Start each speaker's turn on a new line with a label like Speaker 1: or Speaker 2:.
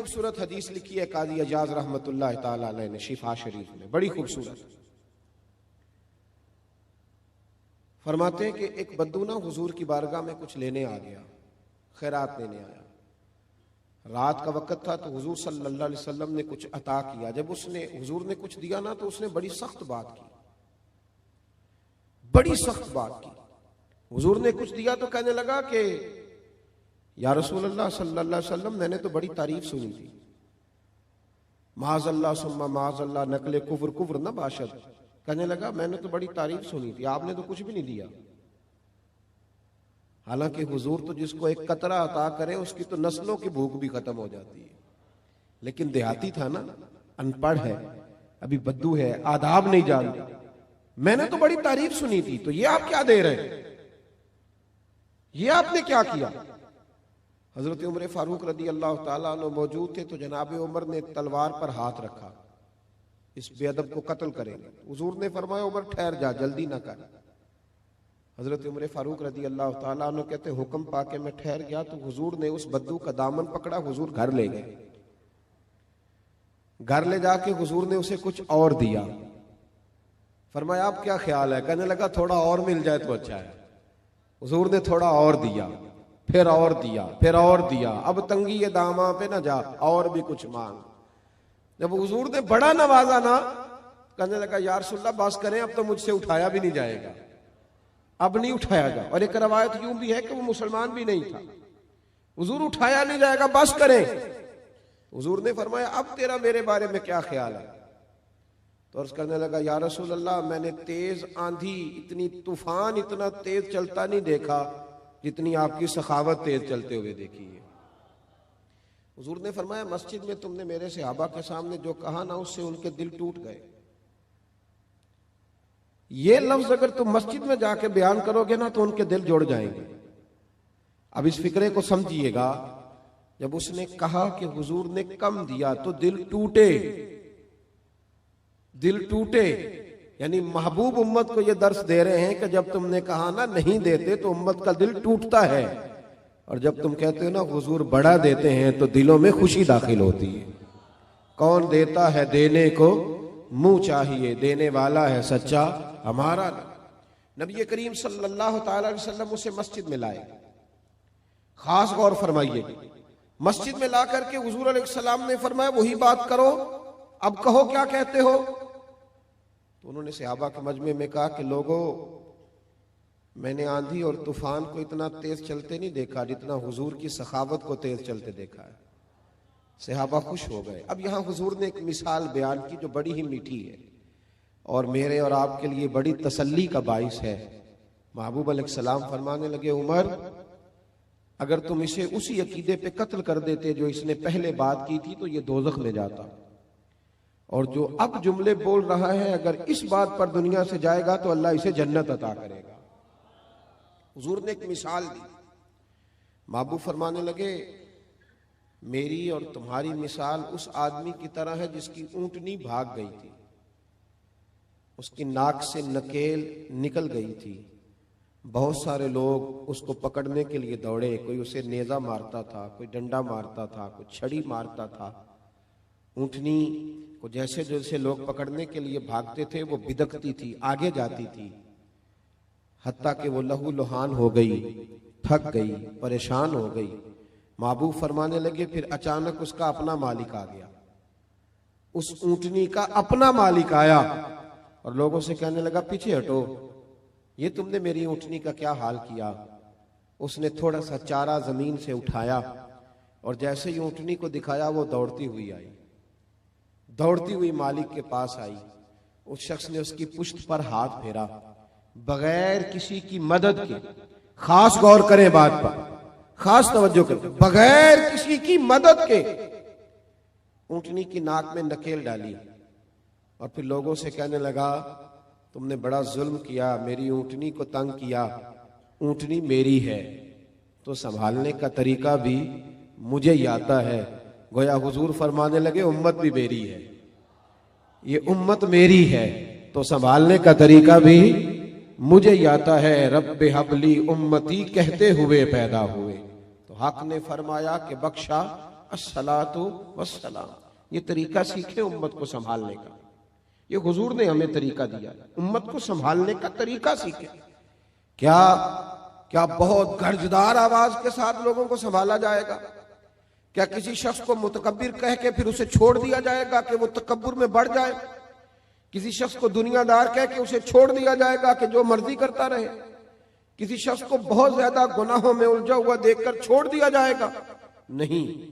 Speaker 1: खूबसूरत हदीस लिखी है काजी अजाज रहमतुल्लाह ताला अलैह ने शिफा शरीफ में, बड़ी खूबसूरत। फरमाते हैं कि एक बद्दू ना हुजूर की बारगाह में कुछ लेने आ गया, खैरात लेने आया। रात का वक्त था तो हुजूर सल्लल्लाहु अलैहि वसल्लम ने कुछ अता किया। जब उसने हुजूर ने कुछ दिया ना तो उसने बड़ी सख्त बात की, बड़ी सख्त बात की। हुजूर ने कुछ दिया तो कहने लगा कि या रसूल अल्लाह सल्लल्लाहु अलैहि वसल्लम, मैंने तो बड़ी तारीफ सुनी थी। माज़अल्लाह सुम्मा माज़अल्लाह नकले कुफ्र कुफ्र न बाशद। कहने लगा मैंने तो बड़ी तारीफ सुनी थी, आपने तो कुछ भी नहीं दिया। हालांकि हुजूर तो जिसको एक कतरा अता करे उसकी तो नस्लों की भूख भी खत्म हो जाती है। लेकिन देहाती था ना, अनपढ़ है, अभी बद्दू है, आदाब नहीं जानता। मैंने तो बड़ी तारीफ सुनी थी, तो ये आप क्या दे रहे हैं, ये आपने क्या किया? हजरत उमर फारूक रदी अल्लाह ताला अन्हु मौजूद थे तो जनाब उमर ने तलवार पर हाथ रखा, इस बेअदब को कत्ल करेंगे। हुजूर ने फरमाया उमर ठहर जा, जल्दी ना कर। हजरत उमर फारूक रदी अल्लाह ताला अन्हु कहते हुक्म पाके मैं ठहर गया तो हुजूर ने उस बद्दू का दामन पकड़ा, हुजूर घर ले गए। घर ले जाके हुजूर ने उसे कुछ और दिया। फरमाया आप क्या ख्याल है? कहने लगा थोड़ा और मिल जाए तो अच्छा है। हुजूर ने थोड़ा और दिया, फिर और दिया, फिर और दिया। अब तंगी ये दामा पे ना जा, और भी कुछ मांग। जब हुजूर ने बड़ा नवाजा ना, कहने लगा या रसूलल्लाह बस करें, अब तो मुझसे उठाया भी नहीं जाएगा, अब नहीं उठाया जा। और एक रवायत यूं भी है कि वो मुसलमान भी नहीं था। हुजूर उठाया नहीं जाएगा, बस करें। हुजूर ने फरमाया अब तेरा मेरे बारे में क्या ख्याल है? तो अर्ज करने लगा या रसूल अल्लाह, मैंने तेज आंधी, इतनी तूफान इतना तेज चलता नहीं देखा जितनी आपकी सखावत तेज चलते हुए देखी है। हुजूर ने फरमाया मस्जिद में तुमने मेरे सहाबा के सामने जो कहा ना, उससे उनके दिल टूट गए। ये लफ्ज अगर तुम मस्जिद में जाके बयान करोगे ना तो उनके दिल जुड़ जाएंगे। अब इस फिक्रे को समझिएगा, जब उसने कहा कि हुजूर ने कम दिया तो दिल टूटे, दिल टूटे, यानी महबूब उम्मत को यह दर्श दे रहे हैं कि जब तुमने कहा ना नहीं देते तो उम्मत का दिल टूटता है, और जब तुम कहते हो ना हुजूर बड़ा देते हैं तो दिलों में खुशी दाखिल होती है। कौन देता है देने को मुंह चाहिए, देने वाला है सच्चा हमारा। नबी करीम सल्लल्लाहु ताला अलैहि वसल्लम उसे मस्जिद में लाए। खास गौर फरमाइए, मस्जिद में ला करके हुजूर अलैहिस्सलाम ने फरमाया वही बात करो, अब कहो क्या कहते हो? तो उन्होंने सहाबा के मजमे में कहा कि लोगों, मैंने आंधी और तूफान को इतना तेज चलते नहीं देखा जितना हुजूर की सखावत को तेज चलते देखा है। सहाबा खुश हो गए। अब यहां हुजूर ने एक मिसाल बयान की जो बड़ी ही मीठी है और मेरे और आपके लिए बड़ी तसल्ली का बाइस है। महबूब अलैहिस्सलाम फरमाने लगे उमर, अगर तुम इसे उसी अकीदे पे कत्ल कर देते जो इसने पहले बात की थी तो ये दोज़ख में जाता, और जो अब जुमले बोल रहा है अगर इस बात पर दुनिया से जाएगा तो अल्लाह इसे जन्नत अता करेगा। हुजूर ने एक मिसाल दी। महबूब फरमाने लगे मेरी और तुम्हारी मिसाल उस आदमी की तरह है जिसकी ऊंटनी भाग गई थी, उसकी नाक से नकेल निकल गई थी। बहुत सारे लोग उसको पकड़ने के लिए दौड़े, कोई उसे नेजा मारता था, कोई डंडा मारता था, कोई छड़ी मारता था। ऊंटनी को जैसे जैसे लोग पकड़ने के लिए भागते थे वो बिदकती थी, आगे जाती थी, हत्ता कि वो लहू लुहान हो गई, थक गई, परेशान हो गई। महबूब फरमाने लगे फिर अचानक उसका अपना मालिक आ गया, उस ऊंटनी का अपना मालिक आया और लोगों से कहने लगा पीछे हटो, ये तुमने मेरी ऊंटनी का क्या हाल किया। उसने थोड़ा सा चारा जमीन से उठाया और जैसे ही ऊंटनी को दिखाया वो दौड़ती हुई आई, दौड़ती हुई मालिक के पास आई। उस शख्स ने उसकी पुश्त पर हाथ फेरा बगैर किसी की मदद के। खास गौर करें बात पर, खास तवज्जो करें, बगैर किसी की मदद के ऊंटनी की नाक में नकेल डाली और फिर लोगों से कहने लगा तुमने बड़ा जुल्म किया, मेरी ऊंटनी को तंग किया, ऊंटनी मेरी है तो संभालने का तरीका भी मुझे ही आता है। गोया हुजूर फरमाने लगे उम्मत भी मेरी है, ये उम्मत मेरी है तो संभालने का तरीका भी मुझे ही आता है। रब्बे हबली उम्मती कहते हुए पैदा हुए तो हक ने फरमाया कि बख्शा अस्सलातु वस्सलाम। ये तरीका सीखे उम्मत को संभालने का। ये हुजूर ने हमें तरीका दिया, उम्मत को संभालने का तरीका सीखे। क्या क्या बहुत गर्जदार आवाज के साथ लोगों को संभाला जाएगा? क्या किसी शख्स को मुतकब्बिर कह के फिर उसे छोड़ दिया जाएगा कि वो तकब्बुर में बढ़ जाए? किसी शख्स को दुनियादार कह के उसे छोड़ दिया जाएगा कि जो मर्जी करता रहे? किसी शख्स को बहुत ज्यादा गुनाहों में उलझा हुआ देखकर छोड़ दिया जाएगा? नहीं।